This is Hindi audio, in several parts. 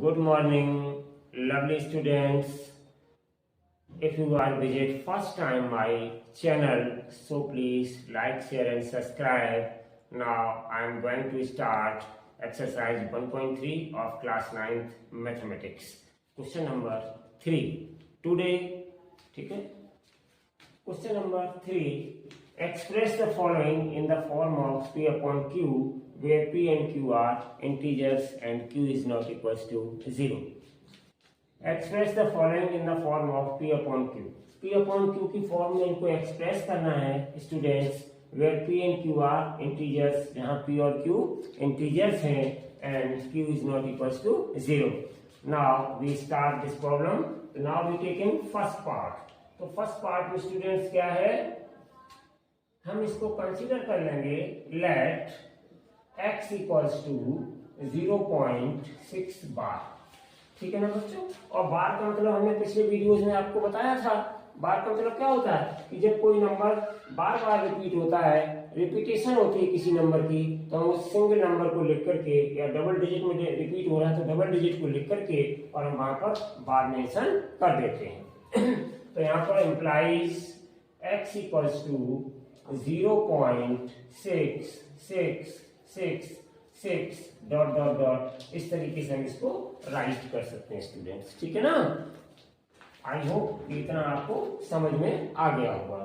Good morning, lovely students. If you are visit first time my channel, so please like, share and subscribe. Now I am going to start exercise 1.3 of class 9th mathematics. Question number 3. Today, okay? Question number 3. Express the following in the form of P upon Q, where P and Q are integers and Q is not equals to 0. Express the following in the form of P upon Q. P upon Q की फॉर्म में इनको एक्सप्रेस करना है students, where P and Q are integers, जहां P और Q इंटीजर्स हैं and Q is not equals to 0. Now we start this problem. Now we take in first part. तो फर्स्ट पार्ट में स्टूडेंट्स क्या है, हम इसको कंसीडर कर लेंगे. लेट x इक्वल्स टू 0.6 बार. ठीक है ना बच्चों. और बार का मतलब हमने पिछले वीडियोस में आपको बताया था. बार का मतलब क्या होता है कि जब कोई नंबर बार बार रिपीट होता है, रिपीटेशन होती है किसी नंबर की, तो हम उस सिंगल नंबर को लिख करके, या डबल डिजिट में रिपीट हो रहा है तो डबल डिजिट को लिख करके और हम वहां पर बार मेंशन कर देते हैं. तो यहाँ पर implies x equals to 0.666 dot dot dot, इस तरीके से हम इसको राइट कर सकते हैं स्टूडेंट्स. ठीक है ना. आई होप इतना आपको समझ में आ गया होगा.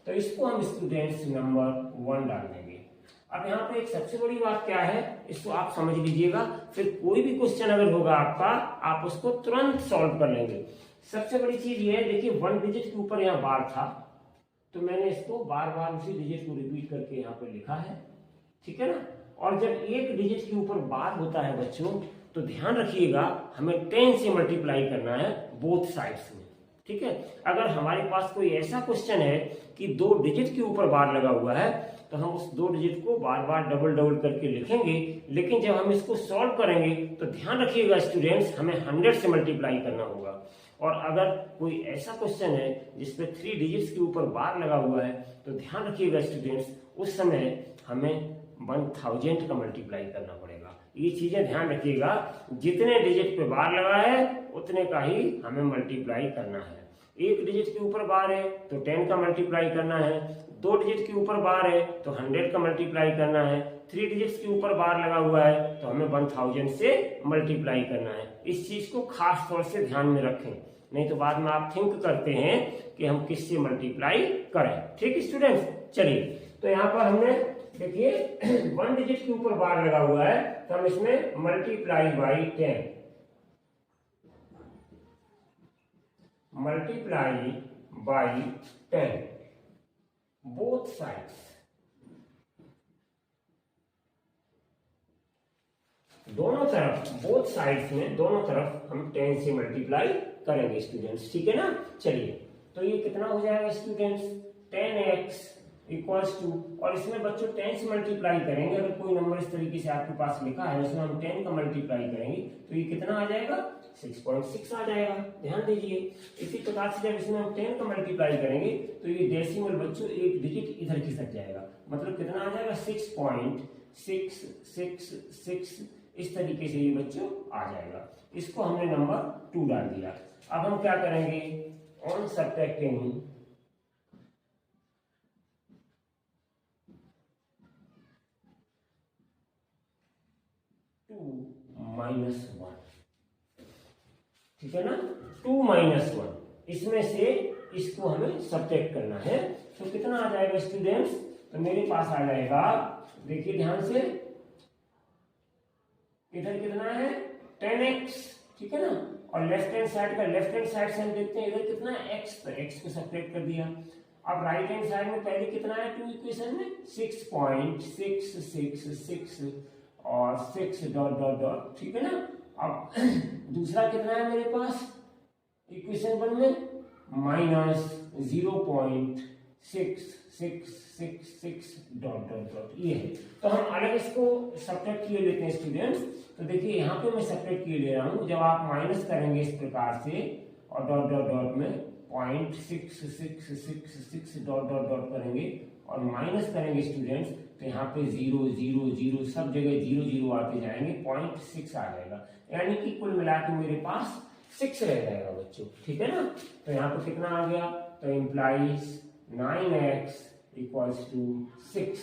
तो इसको हम स्टूडेंट्स नंबर 1 डाल देंगे. अब यहाँ पे एक सबसे बड़ी बात क्या है, इसको आप समझ लीजिएगा. फिर कोई भी क्वेश्चन अगर होगा आपका, आप उसको तुरंत सॉल्व कर लेंगे. सबसे बड़ी चीज ये है, देखिए 1 डिजिट के ऊपर यहाँ बार था, तो मैंने इसको बार बार उसी डिजिट को रिपीट करके यहाँ पे लिखा है. ठीक है ना. और जब एक डिजिट के ऊपर बार होता है बच्चों, तो ध्यान रखिएगा हमें 10 से मल्टीप्लाई करना है बोथ साइड्स में. ठीक है. अगर हमारे पास कोई ऐसा क्वेश्चन है कि 2 डिजिट के ऊपर बार लगा हुआ है, तो हम उस 2 डिजिट को बार बार डबल डबल करके लिखेंगे. लेकिन जब हम इसको सॉल्व करेंगे तो ध्यान रखिएगा स्टूडेंट्स, हमें 100 से मल्टीप्लाई करना होगा. और अगर कोई ऐसा क्वेश्चन है जिसपे 3 डिजिट्स के ऊपर बार लगा हुआ है, तो ध्यान रखिएगा स्टूडेंट्स, उस समय हमें 1000 का मल्टीप्लाई करना पड़ेगा. ये चीजें ध्यान रखिएगा. जितने डिजिट पे बार लगा है उतने का ही हमें मल्टीप्लाई करना है. एक डिजिट के ऊपर बार है तो 10 का मल्टीप्लाई करना है. 2 डिजिट के ऊपर बार है तो 100 का मल्टीप्लाई करना है. 3 डिजिट्स के ऊपर बार लगा हुआ है तो हमें 1000 से मल्टीप्लाई करना है. इस चीज को खास तौर से ध्यान में रखें, नहीं तो बाद में आप थिंक करते हैं कि हम किससे मल्टीप्लाई करें. ठीक स्टूडेंट्स. चलिए, तो यहाँ पर हमने देखिए 1 डिजिट के ऊपर बार लगा हुआ है, तो हम इसमें multiply by 10, multiply by 10 both sides. दोनों तरफ, बोथ साइड्स में दोनों तरफ हम 10 से मल्टीप्लाई करेंगे स्टूडेंट्स. ठीक है ना. चलिए, तो ये कितना हो जाएगा स्टूडेंट्स, 10x इक्वल्स टू, और इसमें बच्चों 10 से मल्टीप्लाई करेंगे. अगर कोई नंबर इस तरीके से आपके पास लिखा है, उसमें हम 10 का मल्टीप्लाई करेंगे तो ये कितना आ जाएगा, 6.6 आ जाएगा. ध्यान दीजिए. इसी प्रकार से जब इसमें हम 10 का मल्टीप्लाई करेंगे तो ये डेसिमल बच्चों एक डिजिट इधर खिसक जाएगा. मतलब कितना आ जाएगा, 6.666. इस तरीके से ये बच्चों आ जाएगा. इसको हमने नंबर 2 डाल दिया. अब हम क्या करेंगे, ऑन सब्ट्रैक्टिंग 2 - 1. ठीक है ना. 2 - 1, इसमें से इसको हमें सब्ट्रैक्ट करना है. तो कितना आ जाएगा स्टूडेंट्स, तो मेरे पास आ जाएगा, देखिए ध्यान से, इधर कितना है 10x. ठीक है ना. और लेफ्ट हैंड साइड से हम देखते हैं इधर कितना है x, तो x को सब्ट्रैक्ट कर दिया. अब राइट हैंड साइड में पहले कितना है 2 इक्वेशन में 6.666 और 6 डॉट डॉट डॉट. ठीक है ना. अब दूसरा कितना है मेरे पास इक्वेशन 1 में, -0.6666 डॉट डॉट डॉट. ये है. तो हम अलग इसको सब्ट्रैक्ट किए लेते हैं स्टूडेंट्स. तो देखिए यहाँ पे मैं सब्ट्रैक्ट किए ले रहा हूँ. जब आप माइनस करेंगे इस प्रकार से और डॉट डॉट डॉट में 0.6666 डॉट डॉट डॉट करेंगे और माइनस करेंगे स्टूडेंट्स, तो यहाँ पे 0 0 0 सब जगह 0 0 आते जाएंगे, 0.6 आ जाएगा, यानी कि कुल मिला के मेरे पास 6 रह जाएगा बच्चों, ठीक है ना। तो यहाँ पे कितना आ गया, तो इम्प्लाइज 9x इक्वल्स टू 6,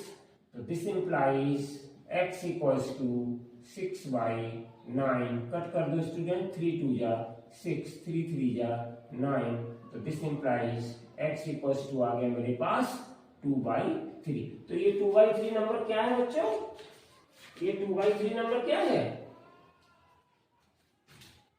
तो this implies x equals to 6/9, cut कर दो स्टूडेंट, 3 2 जा 6, 3 3 जा 9, तो this implies x equals to आ गया मेरे पास 2/3। तो ये 2/3 नंबर क्या है बच्चों, ये 2/3 नंबर क्या है,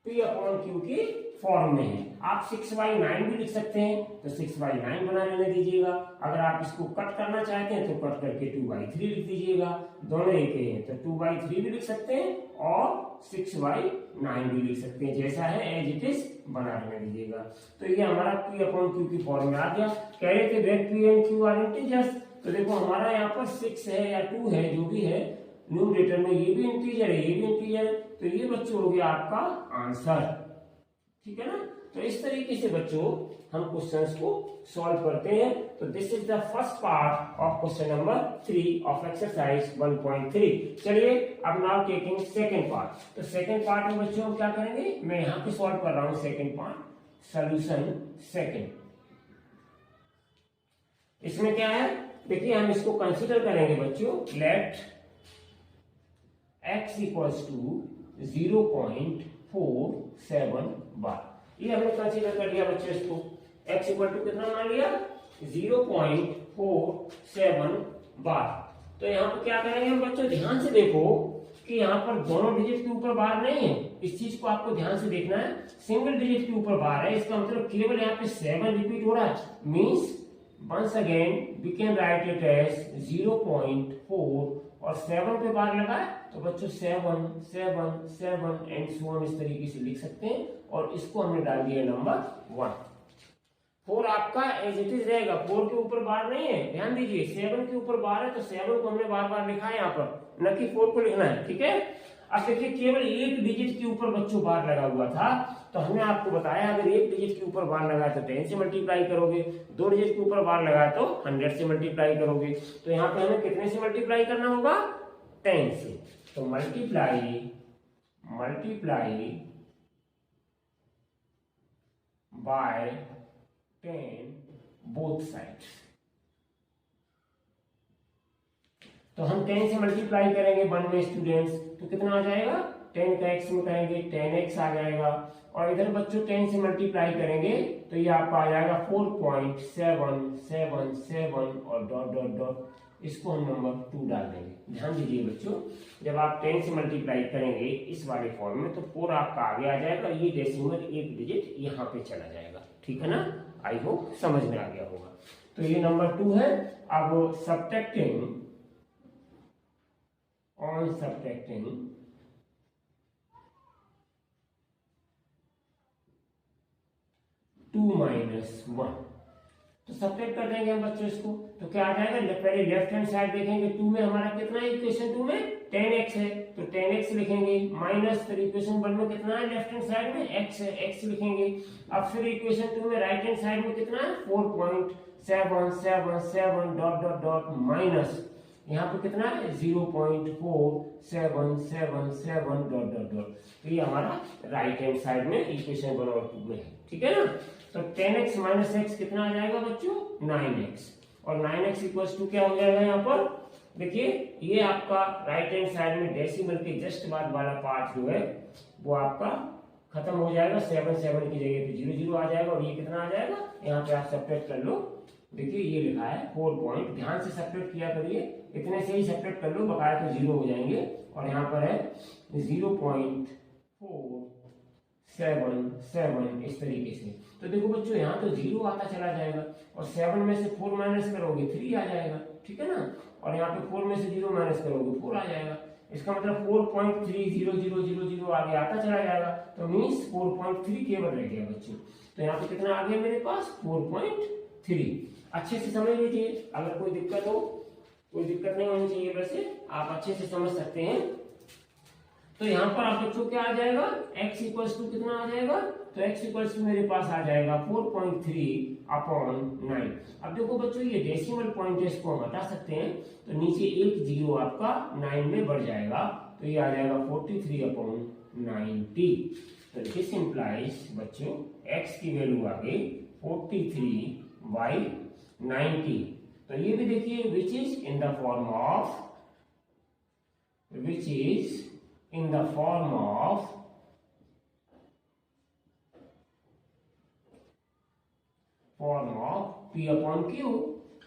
P/Q की फॉर्म में है। आप 6/9 भी लिख सकते हैं, तो 6/9 बना लेने दीजिएगा। अगर आप इसको कट करना चाहते हैं तो कट करके 2/3 लिख दीजिएगा, दोनों एक ही है, तो 2/3 भी लिख सकते हैं और 6/9 भी लिख सकते हैं, जैसा है एज इट इज बना लेने दीजिएगा। तो ये हमारा P/Q की फॉर्म में आ गया। कह रहे थे that P and Q are integers, तो देखो हमारा यहाँ पर 6 है या 2 है, जो भी है न्यूमरेटर में, ये भी इंटीजर है, ये भी इंटीजर है, तो ये बच्चों हो गया आपका आंसर, ठीक है ना। तो इस तरीके से बच्चों हम क्वेश्चंस को सॉल्व करते हैं। तो this is the first part of question number 3 of exercise 1.3। चलिए अब नाउ टेकिंग सेकंड पार्ट। तो सेकंड पार्ट में बच्चों हम क्या करेंगे, मैं यहाँ पे सॉल्व कर रहा हूँ सेकंड पार्ट, सॉल्यूशन सेकंड। इसमें क्या है, देखिए हम इसको कंसीडर करेंगे बच्चों, लेट x इक्वल्स टू 0.47 बार, ये हमने कंसीडर कर लिया बच्चों। इसको x इक्वल टू कितना मान लिया, 0.47 बार। तो यहाँ पर क्या करेंगे हम बच्चों, ध्यान से देखो कि यहाँ पर दोनों डिजिट के ऊपर बार नहीं है, इस चीज को आपको ध्यान से देखना है, सिंगल डिजिट के ऊपर बार है, इसका मतलब केवल यहाँ पे 7 रिपीट हो रहा है, means once again we can write it as 0.4 और 7 पे बार लगा है, तो बच्चों 7 7 7 एंड सो ऑन इस तरीके से लिख सकते हैं, और इसको हमने डाल दिया नंबर 1। 4 आपका एज इट इज रहेगा, 4 के ऊपर बार नहीं है, ध्यान दीजिए, 7 के ऊपर बार है, तो 7 को हमने बार बार लिखा है यहाँ पर, न कि 4 को लिखना है, ठीक है। अब देखिए केवल एक डिजिट के ऊपर बच्चों बार लगा हुआ था, तो हमने आपको बताया अगर एक डिजिट के ऊपर बार लगा तो 10 से मल्टीप्लाई करोगे, 2 डिजिट के ऊपर बार लगा तो 100 से मल्टीप्लाई करोगे। तो यहाँ पे हमें कितने से मल्टीप्लाई करना होगा, 10 से। तो मल्टीप्लाई बाय 10 बोथ साइड्स। तो हम 10 से मल्टीप्लाई करेंगे 1 में स्टूडेंट्स, तो कितना आ जाएगा, 10 का x में करेंगे 10x आ जाएगा, और इधर बच्चों 10 से मल्टीप्लाई करेंगे तो ये आपका आ जाएगा 4.777 और डॉट डॉट डॉट, इसको हम नंबर 2 डाल देंगे। ध्यान दीजिए बच्चों, जब आप 10 से मल्टीप्लाई करेंगे इस वाले फॉर्म में, तो 4 आपका आगे आ जाएगा, ये डेसिमल एक डिजिट यहाँ पे चला जाएगा, ठीक है ना। आई होप समझ में आ गया होगा। तो ये नंबर 2 है। अब सब्ट्रैक्टिंग 2 - 1, तो सब्ट्रैक्ट कर देंगे हम बच्चों इसको, तो क्या आ जाएगा, पहले लेफ्ट हैंड साइड देखेंगे, 2 में हमारा कितना है, इक्वेशन 2 में 10x है, तो 10x लिखेंगे, माइनस फिर इक्वेशन 1 में कितना है, लेफ्ट हैंड साइड में x है, x लिखेंगे। अब फिर इक्वेशन 2 में राइट हैंड साइड में कितना है, 4.777 डॉट डॉट डॉट माइनस यहाँ पे कितना है, 0.4777 डॉट डॉट डॉट, तो ये हमारा राइट हैंड साइड में इक्वेशन 1 और 2 में है, ठीक है ना। तो 10x माइनस x कितना आ जाएगा बच्चों, 9x, और 9x इक्वल्स टू क्या हो जाएगा यहाँ पर, देखिए ये आपका राइट हैंड साइड में डेसिमल के जस्ट बाद वाला पार्ट जो है वो आपका खत्म हो जाएगा, 7 7 की जगह पे 0 0 आ जाएगा, और ये कितना आ जाएगा, यहाँ पे आप सब्ट्रैक्ट कर लो, देखिए ये लिखा है 4 पॉइंट, ध्यान से सब्ट्रैक्ट किया करिए, इतने से ही सब्ट्रैक्ट कर लो, बकाया तो 0 हो जाएंगे, और यहाँ पर है 0.477 इस तरीके से। तो देखो बच्चों यहाँ तो 0 आता चला जाएगा, और 7 में से 4 माइनस करोगे 3 आ जाएगा, ठीक है ना, और यहाँ पे 4 में से 0 माइनस करोगे 4 आ जाएगा, इसका मतलब 4.30000 आगे आता चला जाएगा, तो मीन्स 4.3 केवल रह गया बच्चों। तो यहाँ पे कितना आ गया मेरे पास, 4.3। अच्छे से समझ लीजिए, अगर कोई दिक्कत नहीं होनी चाहिए, वैसे आप अच्छे से समझ सकते हैं। तो यहाँ पर आप बच्चों क्या आ जाएगा, x इक्वल्स टू कितना आ जाएगा, तो x इक्वल्स टू मेरे पास आ जाएगा 4.3/9। अब देखो बच्चों ये डेसिमल पॉइंट है, इसको हम हटा सकते हैं, तो नीचे एक जीरो आपका 9 में बढ़ जाएगा, तो ये आ जाएगा 43/90। तो दिस इंप्लाइज बच्चों x की वैल्यू आ गई 43/90। तो ये भी देखिए which is in the form of P upon Q,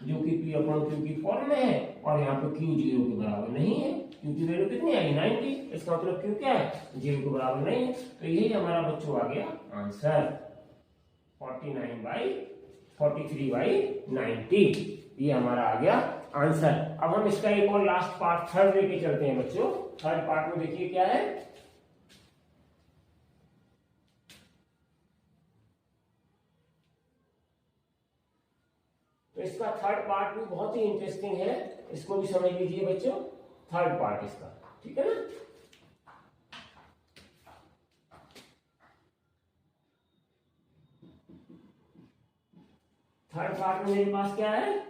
जो कि P अपॉन Q की फॉर्म में है, और यहाँ पे Q 0 के बराबर नहीं है, Q की वैल्यू कितनी आई 90, इसका मतलब Q क्या है 0 के बराबर नहीं है। तो यही हमारा बच्चों आ गया आंसर 43/90, ये हमारा आ गया आंसर। अब हम इसका एक और लास्ट पार्ट थर्ड लेके चलते हैं बच्चों। थर्ड पार्ट में देखिए क्या है, तो इसका थर्ड पार्ट भी बहुत ही इंटरेस्टिंग है, इसको भी समझ लीजिए बच्चों, थर्ड पार्ट इसका, ठीक है ना। थर्ड पार्ट में मेरे पास क्या है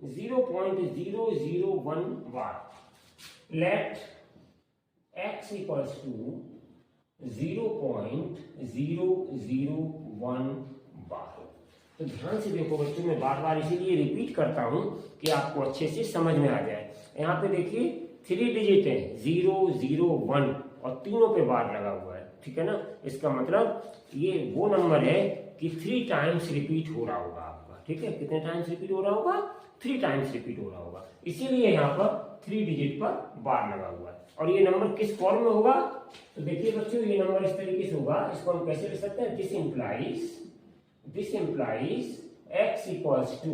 0.001 बार, लेट x इक्वल्स टू 0.001 बार। तो ध्यान से देखो बच्चों, मैं बार बार इसीलिए रिपीट करता हूं कि आपको अच्छे से समझ में आ जाए। यहाँ पे देखिए 3 डिजिट है 0, 0, 1 और तीनों पे बार लगा हुआ है, ठीक है ना। इसका मतलब ये वो नंबर है कि 3 टाइम्स रिपीट हो रहा होगा आपका, ठीक है। कितने टाइम्स रिपीट हो रहा होगा, 3 टाइम्स रिपीट हो रहा होगा, इसीलिए यहाँ पर 3 डिजिट पर बार लगा हुआ है। और ये नंबर किस फॉर्म में होगा, तो देखिए बच्चों ये नंबर इस तरीके से होगा, इसको हम कैसे लिख सकते हैं, this implies x equals to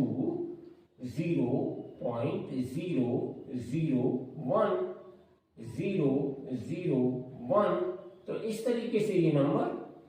0.001 तो इस तरीके से ये नंबर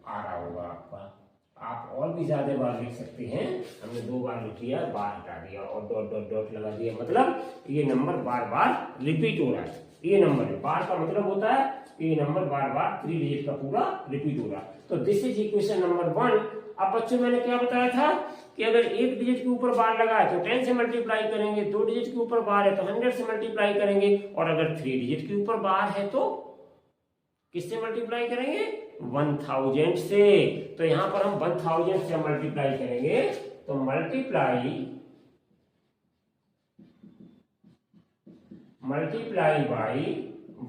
आ रहा होगा आपका। आप और भी ज्यादा बार लिख सकते हैं, हमने 2 बार लिख लिया, बार हटा दिया और डॉट डॉट डॉट लगा दिया, मतलब ये नंबर बार बार रिपीट हो रहा है। ये नंबर है, बार का मतलब होता है ये नंबर बार बार 3 डिजिट का पूरा रिपीट हो रहा है। तो दिस इज इक्वेशन नंबर 1। अब बच्चों मैंने क्या बताया था कि अगर 1 डिजिट के ऊपर बार लगा है तो 10 से मल्टीप्लाई करेंगे, 2 डिजिट के ऊपर बार है तो 100 से मल्टीप्लाई करेंगे, और अगर 3 डिजिट के ऊपर बार है तो किससे मल्टीप्लाई करेंगे, 1000 से। तो यहां पर हम 1000 से मल्टीप्लाई करेंगे, तो मल्टीप्लाई बाई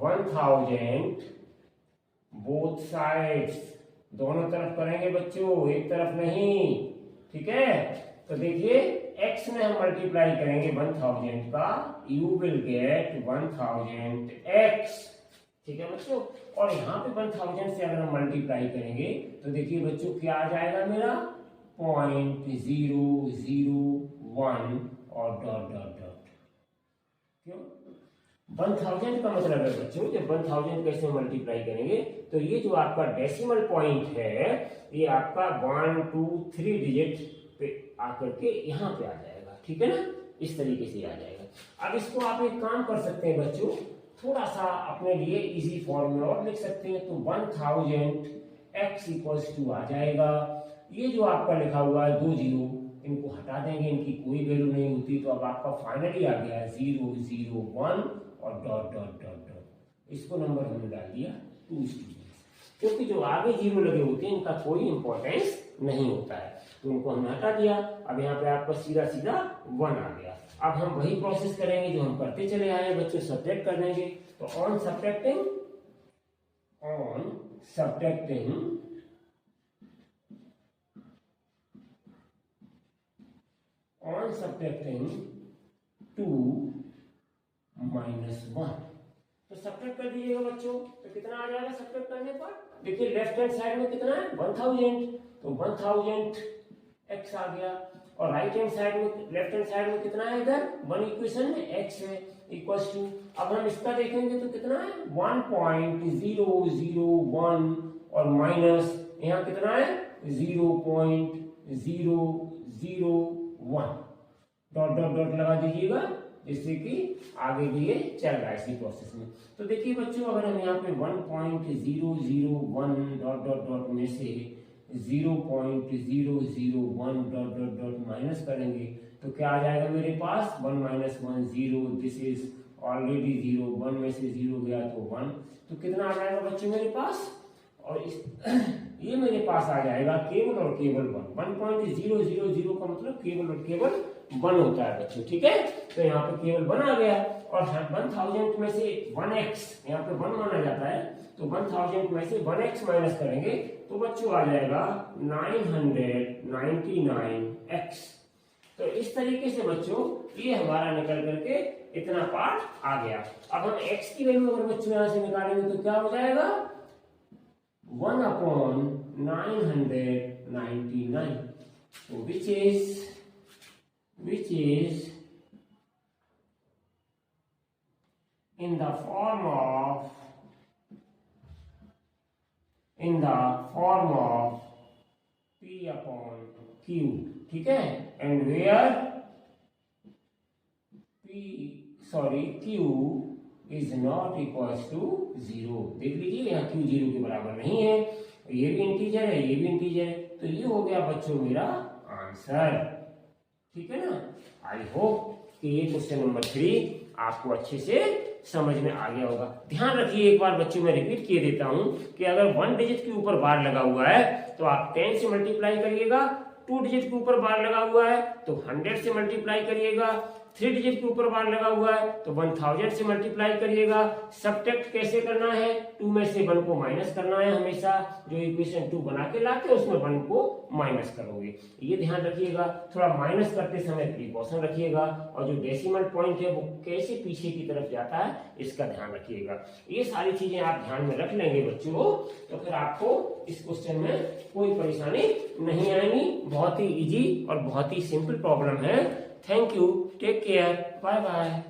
1000 बोथ साइड्स, दोनों तरफ करेंगे बच्चों, एक तरफ नहीं, ठीक है। तो देखिए x में हम मल्टीप्लाई करेंगे 1000 का, यू विल गेट 1000x, ठीक है बच्चों। और यहाँ पे 1000 से अगर हम मल्टीप्लाई करेंगे तो देखिए बच्चों क्या आ जाएगा मेरा 0.001 और डॉट डॉट डॉट। क्यों 1000 का मतलब है बच्चों, जब 1000 कैसे मल्टीप्लाई करेंगे तो ये जो आपका डेसिमल पॉइंट है ये आपका 1, 2, 3 डिजिट पे आकर के यहाँ पे आ जाएगा, ठीक है ना, इस तरीके से आ जाएगा। अब इसको आप एक काम कर सकते हैं बच्चों, थोड़ा सा अपने लिए इजी फॉर्म में और लिख सकते हैं, तो 1000 x इक्वल्स टू आ जाएगा, ये जो आपका लिखा हुआ है 2 जीरो, इनको हटा देंगे, इनकी कोई वैल्यू नहीं होती, तो अब आपका फाइनली आ गया 001 और डॉट डॉट डॉट डॉट। इसको नंबर हमने डाल दिया 2 स्टूडेंट्स, क्योंकि जो आगे जीरो लगे होते हैं इनका कोई इंपॉर्टेंस नहीं होता है, तो उनको हमने हटा दिया। अब यहाँ पे आपका सीधा सीधा 1 आ गया। अब हम वही प्रोसेस करेंगे जो हम करते चले आए बच्चों, सब्ट्रैक्ट कर देंगे। तो ऑन सब्ट्रैक्टिंग 2 -1, तो सब्ट्रैक्ट कर दीजिएगा बच्चों, तो कितना आ जाएगा सब्ट्रैक्ट करने पर, देखिए लेफ्ट हैंड साइड में कितना है 1000, तो 1000 x आ गया, और राइट हैंड साइड में लेफ्ट हैंड साइड में कितना है, इधर 1 इक्वेशन में x है इक्वल्स टू, अब हम इसका देखेंगे तो कितना है 1.001 और माइनस यहाँ कितना है 0.001, डॉट डॉट डॉट लगा दीजिएगा जिससे कि आगे भी ये चल रहा है इसी प्रोसेस में। तो देखिए बच्चों, अगर हम यहाँ पे 1.001 डॉट डॉट डॉट में से 0.001 डॉट डॉट डॉट माइनस करेंगे तो क्या आ जाएगा मेरे पास? 1 माइनस 1 0, दिस इज ऑलरेडी 0, 1 में से 0 गया तो 1, तो कितना आ जाएगा बच्चों मेरे पास? और इस ये मेरे पास आ जाएगा केवल और केवल 1। 1.000 का मतलब केवल और केवल 1 होता है बच्चों, ठीक है। तो यहाँ पे केवल 1 आ गया, और 1000 में से 1x, यहाँ पे 1 माना जाता है, तो 1000 में से 1x माइनस करेंगे तो बच्चों आ जाएगा 999x। तो इस तरीके से बच्चों ये हमारा निकल करके इतना पार्ट आ गया। अब हम x की वैल्यू अगर बच्चों यहां से निकालेंगे तो क्या हो जाएगा? 1/999, which is in the form of P/Q, ठीक है। And where Q is not equals to 0। देख लीजिए यहाँ Q 0 के बराबर नहीं है, ये भी इंटीजर है, ये भी इंटीजर है, तो ये हो गया बच्चों मेरा आंसर, ठीक है ना। आई होप कि ये क्वेश्चन नंबर 3 आपको अच्छे से समझ में आ गया होगा। ध्यान रखिए, एक बार बच्चों मैं रिपीट किए देता हूं कि अगर 1 डिजिट के ऊपर बार लगा हुआ है तो आप 10 से मल्टीप्लाई करिएगा, 2 डिजिट के ऊपर बार लगा हुआ है तो 100 से मल्टीप्लाई करिएगा, 3 डिजिट के ऊपर बार लगा हुआ है तो 1000 से मल्टीप्लाई करिएगा। सब्ट्रैक्ट कैसे करना है? 2 में से 1 को माइनस करना है, हमेशा जो इक्वेशन 2 बना के लाते हैं उसमें 1 को माइनस करोगे, ये ध्यान रखिएगा। थोड़ा माइनस करते समय प्रिकॉशन रखिएगा, और जो डेसिमल पॉइंट है वो कैसे पीछे की तरफ जाता है इसका ध्यान रखिएगा। ये सारी चीजें आप ध्यान में रख लेंगे बच्चों तो फिर आपको इस क्वेश्चन में कोई परेशानी नहीं आएगी। बहुत ही इजी और बहुत ही सिंपल प्रॉब्लम है। Thank you, take care, bye bye.